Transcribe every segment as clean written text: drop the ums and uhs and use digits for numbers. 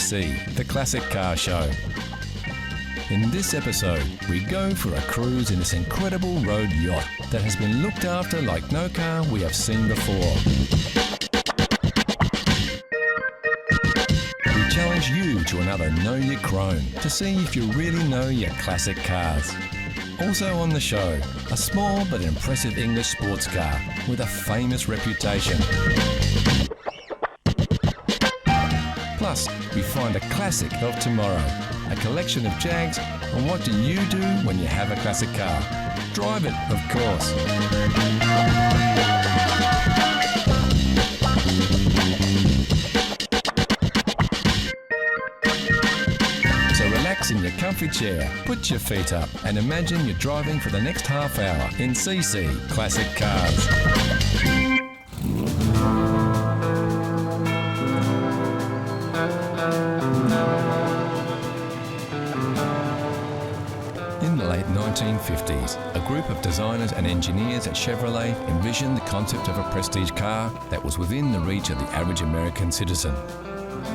CC, the Classic Car Show. In this episode, we go for a cruise in this incredible road yacht that has been looked after like no car we have seen before. We challenge you to another Know Your Chrome to see if you really know your classic cars. Also on the show, a small but impressive English sports car with a famous reputation. Plus, we find a classic of tomorrow, a collection of Jags, and what do you do when you have a classic car? Drive it, of course. So relax in your comfy chair, put your feet up, and imagine you're driving for the next half hour in CC Classic Cars. In the late 1950s, a group of designers and engineers at Chevrolet envisioned the concept of a prestige car that was within the reach of the average American citizen.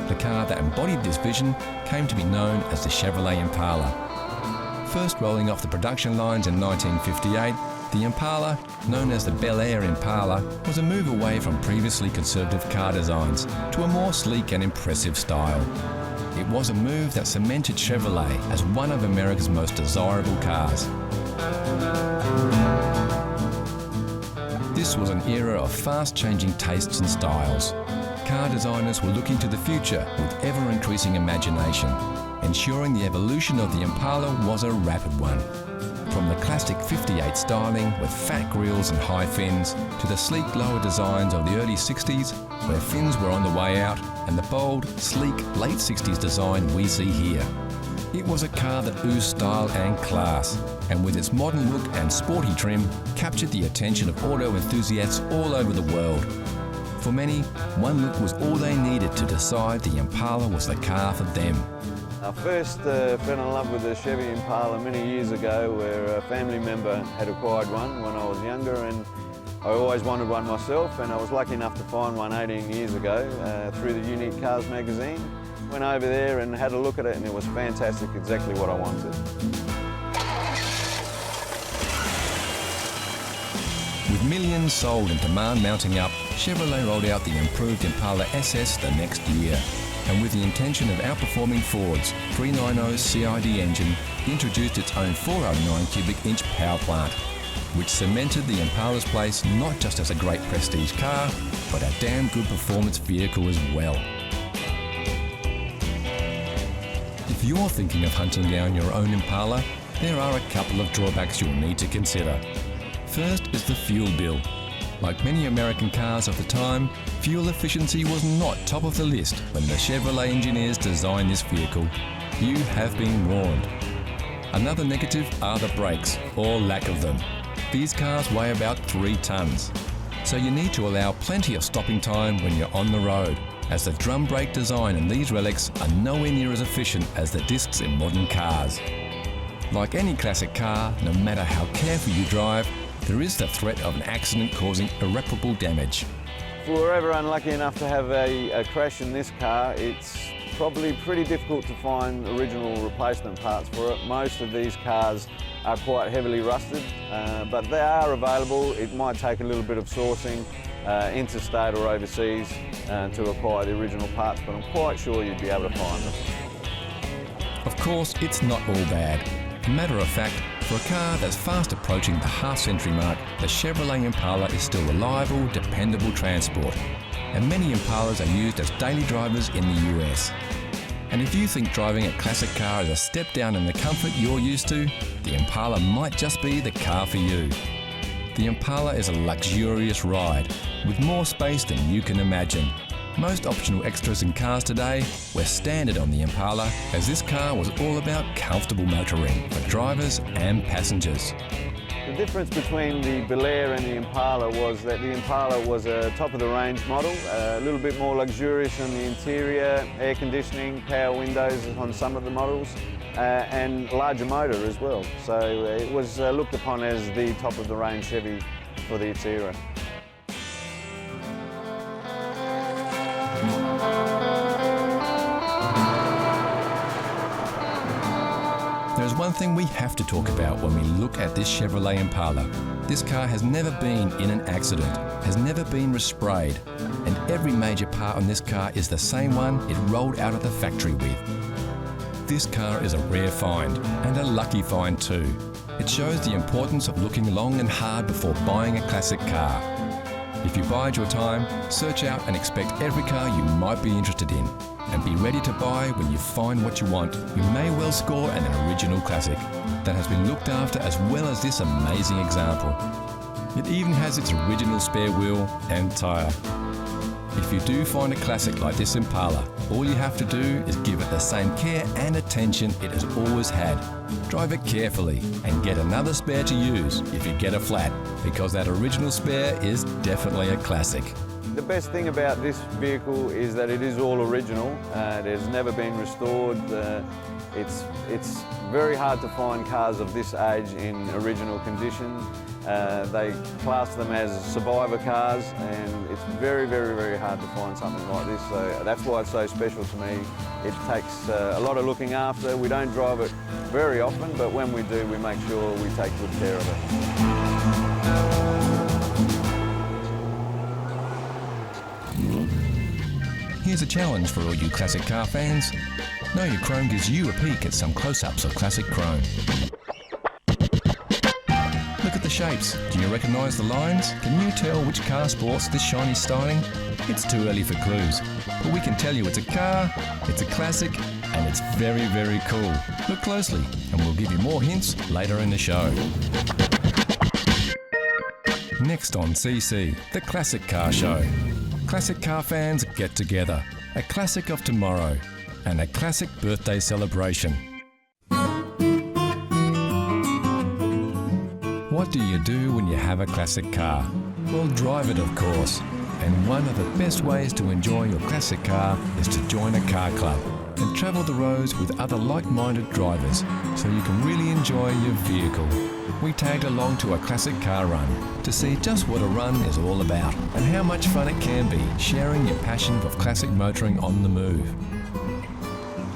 The car that embodied this vision came to be known as the Chevrolet Impala. First rolling off the production lines in 1958, the Impala, known as the Bel Air Impala, was a move away from previously conservative car designs to a more sleek and impressive style. It was a move that cemented Chevrolet as one of America's most desirable cars. This was an era of fast-changing tastes and styles. Car designers were looking to the future with ever-increasing imagination, ensuring the evolution of the Impala was a rapid one. From the classic 58 styling with fat grills and high fins to the sleek lower designs of the early 60s where fins were on the way out and the bold, sleek late 60s design we see here. It was a car that oozed style and class, and with its modern look and sporty trim, captured the attention of auto enthusiasts all over the world. For many, one look was all they needed to decide the Impala was the car for them. I first fell in love with the Chevy Impala many years ago, where a family member had acquired one when I was younger, and I always wanted one myself, and I was lucky enough to find one 18 years ago through the Unique Cars magazine. Went over there and had a look at it, and it was fantastic, exactly what I wanted. With millions sold and demand mounting up, Chevrolet rolled out the improved Impala SS the next year, and with the intention of outperforming Ford's 390 CID engine, introduced its own 409 cubic inch power plant, which cemented the Impala's place not just as a great prestige car, but a damn good performance vehicle as well. If you're thinking of hunting down your own Impala, there are a couple of drawbacks you'll need to consider. First is the fuel bill. Like many American cars of the time, fuel efficiency was not top of the list when the Chevrolet engineers designed this vehicle. You have been warned. Another negative are the brakes, or lack of them. These cars weigh about 3 tons, so you need to allow plenty of stopping time when you're on the road, as the drum brake design in these relics are nowhere near as efficient as the discs in modern cars. Like any classic car, no matter how careful you drive, there is the threat of an accident causing irreparable damage. If we were ever unlucky enough to have a crash in this car, it's probably pretty difficult to find original replacement parts for it. Most of these cars are quite heavily rusted, but they are available. It might take a little bit of sourcing interstate or overseas to acquire the original parts, but I'm quite sure you'd be able to find them. Of course, it's not all bad. Matter of fact, for a car that's fast approaching the half-century mark, the Chevrolet Impala is still reliable, dependable transport, and many Impalas are used as daily drivers in the US. And if you think driving a classic car is a step down in the comfort you're used to, the Impala might just be the car for you. The Impala is a luxurious ride, with more space than you can imagine. Most optional extras in cars today were standard on the Impala, as this car was all about comfortable motoring for drivers and passengers. The difference between the Bel Air and the Impala was that the Impala was a top-of-the-range model, a little bit more luxurious in the interior, air conditioning, power windows on some of the models, and larger motor as well. So it was looked upon as the top-of-the-range Chevy for its era. one thing we have to talk about when we look at this Chevrolet Impala. This car has never been in an accident, has never been resprayed, and every major part on this car is the same one it rolled out of the factory with. This car is a rare find, and a lucky find too. It shows the importance of looking long and hard before buying a classic car. If you bide your time, search out and expect every car you might be interested in, and be ready to buy when you find what you want. You may well score an original classic that has been looked after as well as this amazing example. It even has its original spare wheel and tyre. If you do find a classic like this Impala, all you have to do is give it the same care and attention it has always had. Drive it carefully and get another spare to use if you get a flat, because that original spare is definitely a classic. The best thing about this vehicle is that it is all original. It has never been restored. It's very hard to find cars of this age in original condition. They class them as survivor cars, and it's very, very, very hard to find something like this. So that's why it's so special to me. It takes a lot of looking after. We don't drive it very often, but when we do, we make sure we take good care of it. Here's a challenge for all you classic car fans. Know Your Chrome gives you a peek at some close-ups of classic chrome. Look at the shapes. Do you recognise the lines? Can you tell which car sports this shiny styling? It's too early for clues, but we can tell you it's a car, it's a classic, and it's very, very cool. Look closely, and we'll give you more hints later in the show. Next on CC, the Classic Car Show. Classic car fans get together, a classic of tomorrow, and a classic birthday celebration. What do you do when you have a classic car? Well, drive it, of course. And one of the best ways to enjoy your classic car is to join a car club and travel the roads with other like-minded drivers so you can really enjoy your vehicle. We tagged along to a classic car run to see just what a run is all about and how much fun it can be sharing your passion of classic motoring on the move.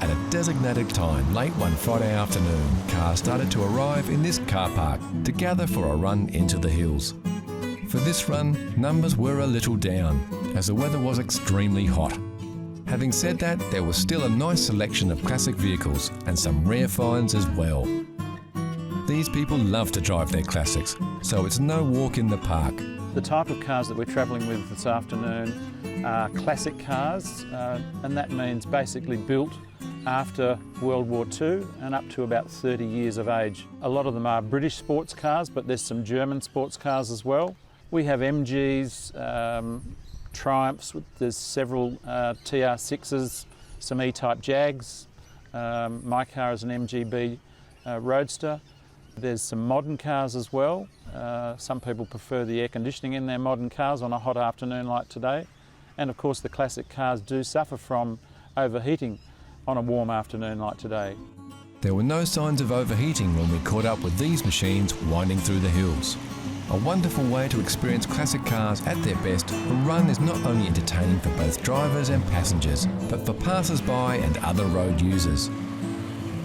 At a designated time, late one Friday afternoon, cars started to arrive in this car park to gather for a run into the hills. For this run, numbers were a little down as the weather was extremely hot. Having said that, there was still a nice selection of classic vehicles and some rare finds as well. These people love to drive their classics, so it's no walk in the park. The type of cars that we're travelling with this afternoon are classic cars, and that means basically built after World War II and up to about 30 years of age. A lot of them are British sports cars, but there's some German sports cars as well. We have MGs, Triumphs, there's several TR6s, some E-Type Jags. My car is an MGB Roadster. There's some modern cars as well. Some people prefer the air conditioning in their modern cars on a hot afternoon like today. And of course the classic cars do suffer from overheating on a warm afternoon like today. There were no signs of overheating when we caught up with these machines winding through the hills. A wonderful way to experience classic cars at their best, a run is not only entertaining for both drivers and passengers, but for passers-by and other road users.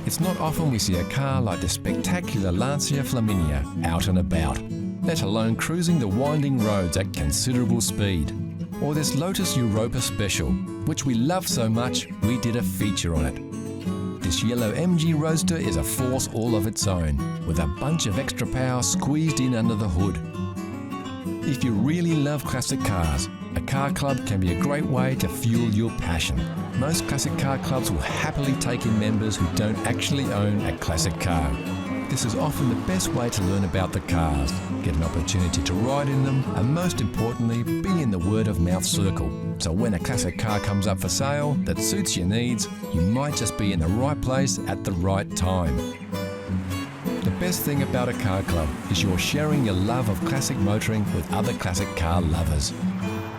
It's not often we see a car like the spectacular Lancia Flaminia out and about, let alone cruising the winding roads at considerable speed. Or this Lotus Europa Special, which we love so much we did a feature on it. This yellow MG Roadster is a force all of its own, with a bunch of extra power squeezed in under the hood. If you really love classic cars, a car club can be a great way to fuel your passion. Most classic car clubs will happily take in members who don't actually own a classic car. This is often the best way to learn about the cars, get an opportunity to ride in them, and most importantly, be in the word-of-mouth circle. So when a classic car comes up for sale that suits your needs, you might just be in the right place at the right time. The best thing about a car club is you're sharing your love of classic motoring with other classic car lovers.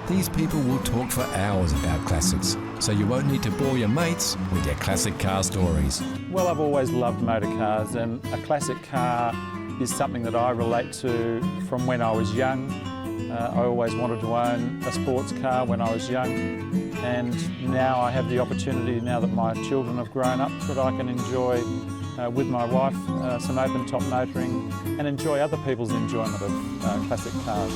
These people will talk for hours about classics, so you won't need to bore your mates with their classic car stories. Well, I've always loved motor cars, and a classic car is something that I relate to from when I was young. I always wanted to own a sports car when I was young, and now I have the opportunity, now that my children have grown up, that I can enjoy with my wife, some open-top motoring, and enjoy other people's enjoyment of classic cars.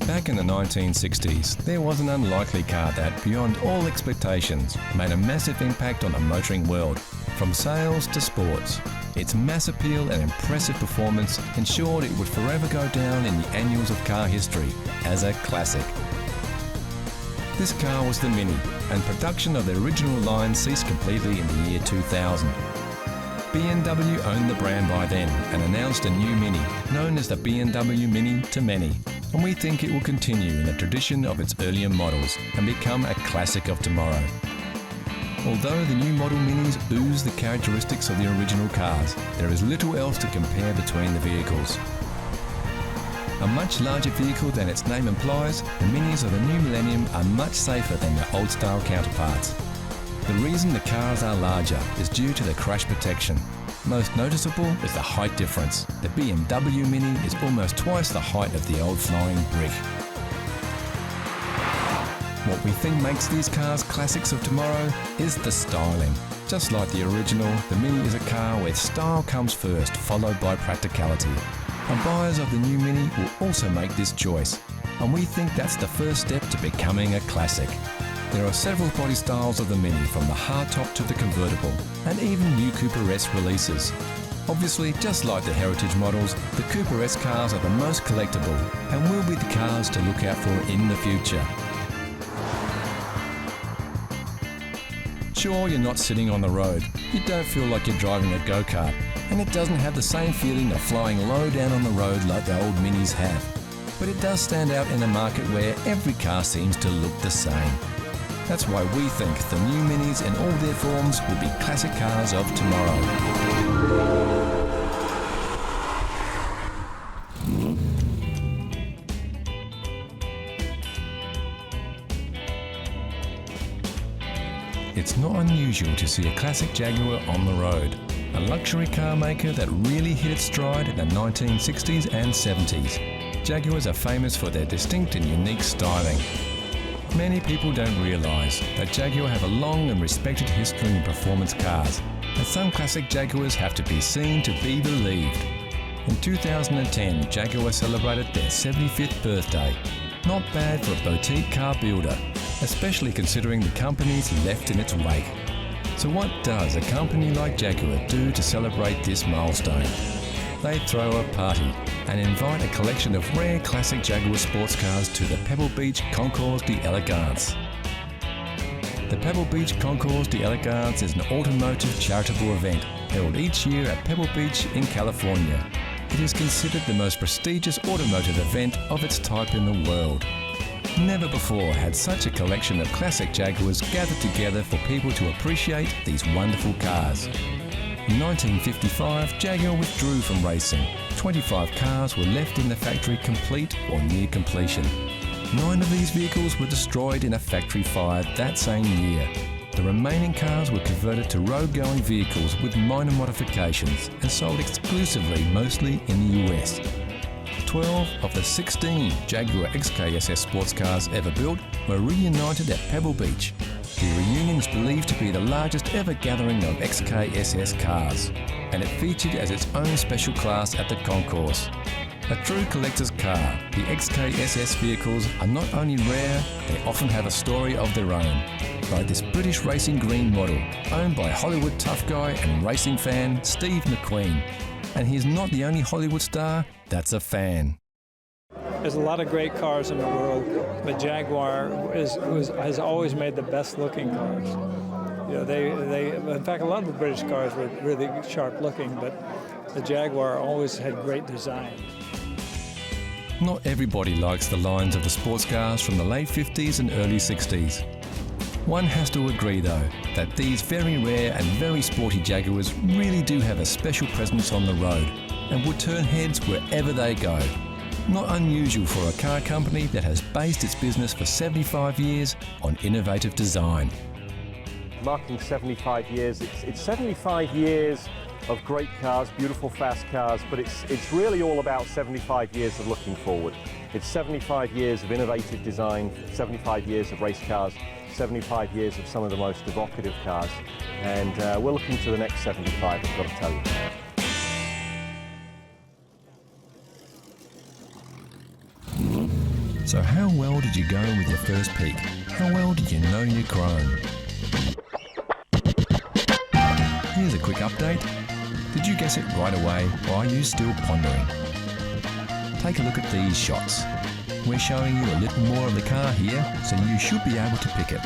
Back in the 1960s, there was an unlikely car that, beyond all expectations, made a massive impact on the motoring world, from sales to sports. Its mass appeal and impressive performance ensured it would forever go down in the annals of car history as a classic. This car was the Mini, and production of the original line ceased completely in the year 2000. BMW owned the brand by then and announced a new Mini, known as the BMW Mini to many, and we think it will continue in the tradition of its earlier models and become a classic of tomorrow. Although the new model Minis ooze the characteristics of the original cars, there is little else to compare between the vehicles. A much larger vehicle than its name implies, the Minis of the new millennium are much safer than their old-style counterparts. The reason the cars are larger is due to the crash protection. Most noticeable is the height difference. The BMW Mini is almost twice the height of the old flying brick. What we think makes these cars classics of tomorrow is the styling. Just like the original, the Mini is a car where style comes first, followed by practicality. And buyers of the new Mini will also make this choice. And we think that's the first step to becoming a classic. There are several body styles of the Mini, from the hardtop to the convertible, and even new Cooper S releases. Obviously, just like the heritage models, the Cooper S cars are the most collectible and will be the cars to look out for in the future. Sure, you're not sitting on the road, you don't feel like you're driving a go-kart, and it doesn't have the same feeling of flying low down on the road like the old Minis have. But it does stand out in a market where every car seems to look the same. That's why we think the new Minis in all their forms will be classic cars of tomorrow. It's not unusual to see a classic Jaguar on the road, a luxury car maker that really hit its stride in the 1960s and 70s. Jaguars are famous for their distinct and unique styling. Many people don't realise that Jaguar have a long and respected history in performance cars, and some classic Jaguars have to be seen to be believed. In 2010, Jaguar celebrated their 75th birthday. Not bad for a boutique car builder, especially considering the companies he left in its wake. So what does a company like Jaguar do to celebrate this milestone? They throw a party and invite a collection of rare classic Jaguar sports cars to the Pebble Beach Concours d'Elegance. The Pebble Beach Concours d'Elegance is an automotive charitable event held each year at Pebble Beach in California. It is considered the most prestigious automotive event of its type in the world. Never before had such a collection of classic Jaguars gathered together for people to appreciate these wonderful cars. In 1955, Jaguar withdrew from racing. 25 cars were left in the factory complete or near completion. 9 of these vehicles were destroyed in a factory fire that same year. The remaining cars were converted to road-going vehicles with minor modifications and sold exclusively mostly in the US. 12 of the 16 Jaguar XKSS sports cars ever built were reunited at Pebble Beach. The reunion is believed to be the largest ever gathering of XKSS cars, and it featured as its own special class at the concourse. A true collector's car, the XKSS vehicles are not only rare, they often have a story of their own, like this British racing green model, owned by Hollywood tough guy and racing fan Steve McQueen. And he's not the only Hollywood star that's a fan. There's a lot of great cars in the world, but Jaguar has always made the best looking cars. You know, in fact, a lot of the British cars were really sharp looking, but the Jaguar always had great design. Not everybody likes the lines of the sports cars from the late 50s and early 60s. One has to agree though, that these very rare and very sporty Jaguars really do have a special presence on the road and would turn heads wherever they go. Not unusual for a car company that has based its business for 75 years on innovative design. Marking 75 years, it's 75 years of great cars, beautiful fast cars, but it's really all about 75 years of looking forward. It's 75 years of innovative design, 75 years of race cars, 75 years of some of the most evocative cars, and we're looking to the next 75, I've got to tell you. So how well did you go with your first peek? How well did you know your chrome? Here's a quick update. Did you guess it right away, or are you still pondering? Take a look at these shots. We're showing you a little more of the car here, so you should be able to pick it.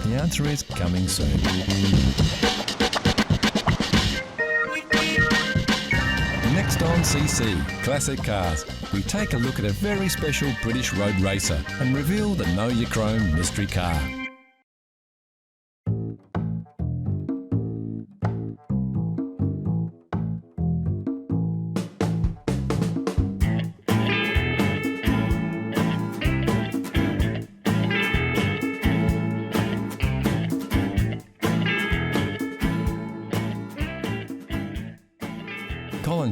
The answer is coming soon. Next on CC, Classic Cars, we take a look at a very special British road racer and reveal the Know Your Chrome mystery car.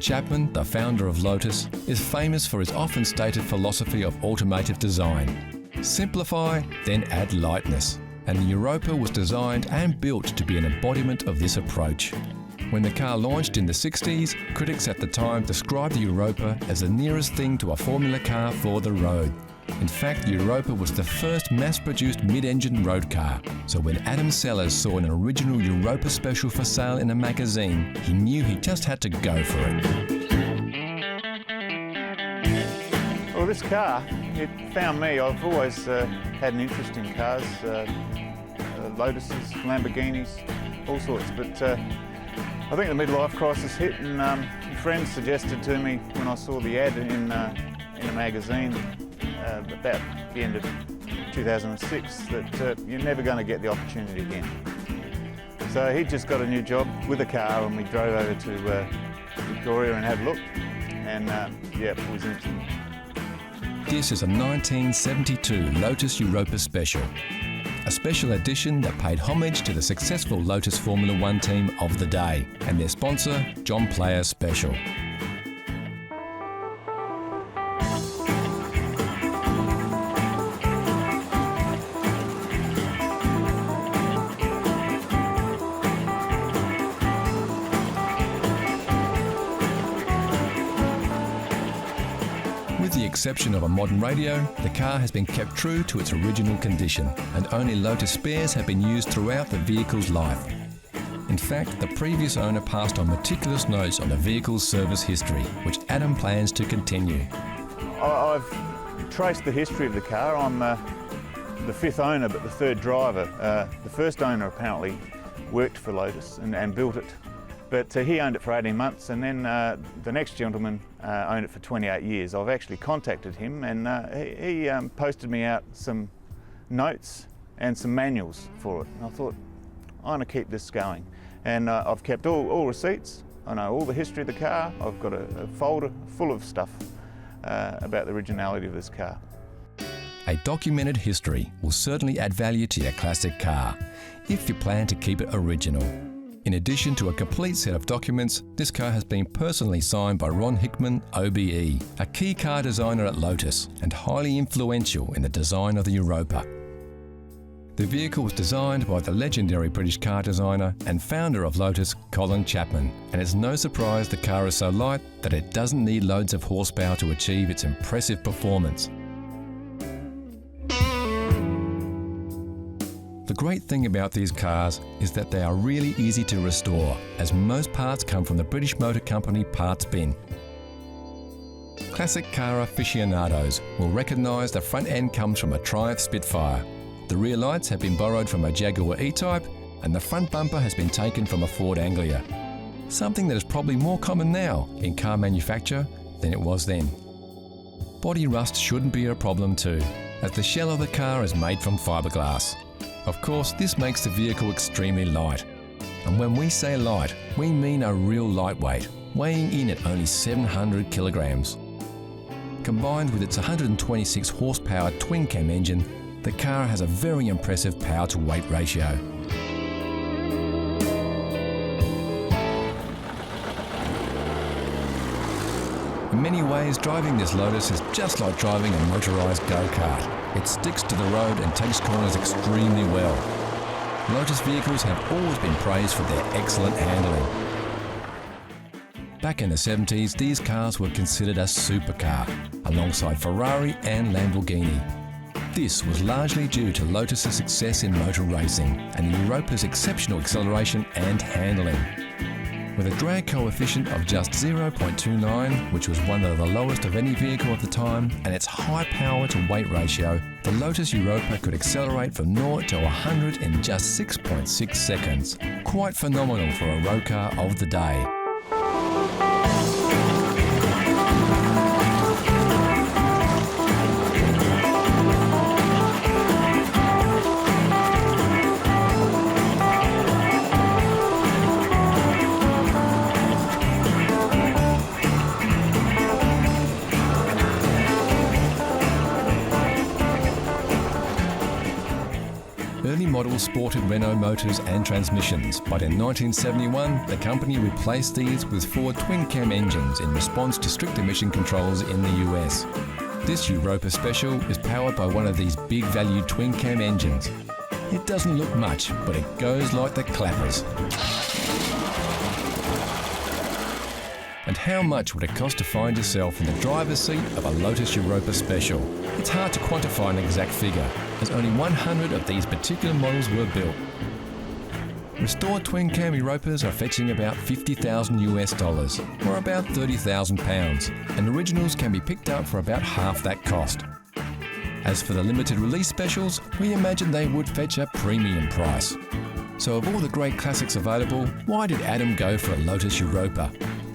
Chapman, the founder of Lotus, is famous for his often stated philosophy of automotive design. Simplify, then add lightness. And the Europa was designed and built to be an embodiment of this approach. When the car launched in the 60s, critics at the time described the Europa as the nearest thing to a Formula car for the road. In fact, the Europa was the first mass-produced mid-engine road car. So when Adam Sellers saw an original Europa special for sale in a magazine, he knew he just had to go for it. Well, this car, it found me. I've always had an interest in cars, Lotuses, Lamborghinis, all sorts. But I think the midlife crisis hit, and friends suggested to me when I saw the ad in a magazine about the end of 2006 that you're never going to get the opportunity again. So he just got a new job with a car, and we drove over to Victoria and had a look, and yeah, it was instant. This is a 1972 Lotus Europa Special, a special edition that paid homage to the successful Lotus Formula One team of the day and their sponsor, John Player Special. With the exception of a modern radio, the car has been kept true to its original condition, and only Lotus spares have been used throughout the vehicle's life. In fact, the previous owner passed on meticulous notes on the vehicle's service history, which Adam plans to continue. I've traced the history of the car. I'm the fifth owner, but the third driver. The first owner apparently worked for Lotus and built it. But he owned it for 18 months, and then the next gentleman owned it for 28 years. I've actually contacted him, and he posted me out some notes and some manuals for it. And I thought, I'm going to keep this going. And I've kept all receipts. I know all the history of the car. I've got a folder full of stuff about the originality of this car. A documented history will certainly add value to your classic car, if you plan to keep it original. In addition to a complete set of documents, this car has been personally signed by Ron Hickman, OBE, a key car designer at Lotus and highly influential in the design of the Europa. The vehicle was designed by the legendary British car designer and founder of Lotus, Colin Chapman, and it's no surprise the car is so light that it doesn't need loads of horsepower to achieve its impressive performance. The great thing about these cars is that they are really easy to restore, as most parts come from the British Motor Company parts bin. Classic car aficionados will recognise the front end comes from a Triumph Spitfire. The rear lights have been borrowed from a Jaguar E-Type, and the front bumper has been taken from a Ford Anglia. Something that is probably more common now in car manufacture than it was then. Body rust shouldn't be a problem too, as the shell of the car is made from fiberglass. Of course, this makes the vehicle extremely light. And when we say light, we mean a real lightweight, weighing in at only 700 kilograms. Combined with its 126 horsepower twin-cam engine, the car has a very impressive power-to-weight ratio. In many ways, driving this Lotus is just like driving a motorised go-kart. It sticks to the road and takes corners extremely well. Lotus vehicles have always been praised for their excellent handling. Back in the 70s, these cars were considered a supercar, alongside Ferrari and Lamborghini. This was largely due to Lotus's success in motor racing and Europa's exceptional acceleration and handling. With a drag coefficient of just 0.29, which was one of the lowest of any vehicle at the time, and its high power to weight ratio, the Lotus Europa could accelerate from 0 to 100 in just 6.6 seconds. Quite phenomenal for a road car of the day. Early models sported Renault motors and transmissions, but in 1971 the company replaced these with Ford twin-cam engines in response to strict emission controls in the US. This Europa Special is powered by one of these big-valued twin-cam engines. It doesn't look much, but it goes like the clappers. And how much would it cost to find yourself in the driver's seat of a Lotus Europa Special? It's hard to quantify an exact figure, as only 100 of these particular models were built. Restored twin-cam Europas are fetching about $50,000 US, or about £30,000, and originals can be picked up for about half that cost. As for the limited release specials, we imagine they would fetch a premium price. So of all the great classics available, why did Adam go for a Lotus Europa?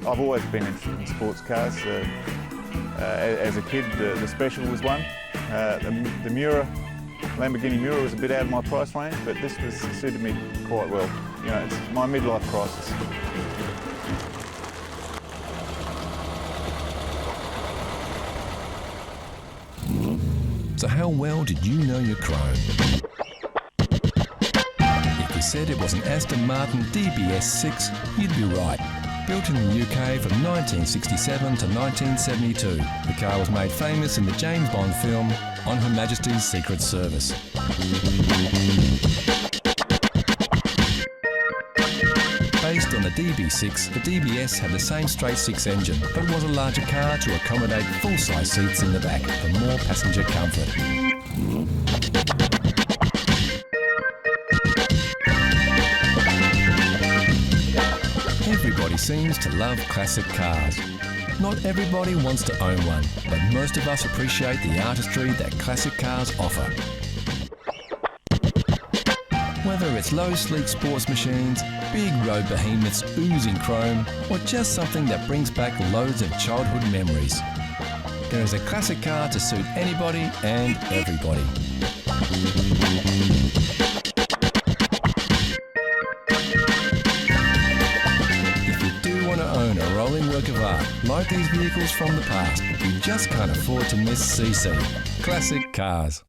I've always been interested in sports cars. As a kid, the Special was one. The Miura, Lamborghini Miura was a bit out of my price range, but this suited me quite well. You know, it's my midlife crisis. So how well did you know your chrome? If you said it was an Aston Martin DBS 6, you'd be right. Built in the UK from 1967 to 1972, the car was made famous in the James Bond film On Her Majesty's Secret Service. Based on the DB6, the DBS had the same straight-six engine, but was a larger car to accommodate full-size seats in the back for more passenger comfort. Everybody seems to love classic cars. Not everybody wants to own one, but most of us appreciate the artistry that classic cars offer. Whether it's low, sleek sports machines, big road behemoths oozing chrome, or just something that brings back loads of childhood memories, there is a classic car to suit anybody and everybody. Own a rolling work of art like these vehicles from the past, you just can't afford to miss CC. Classic Cars.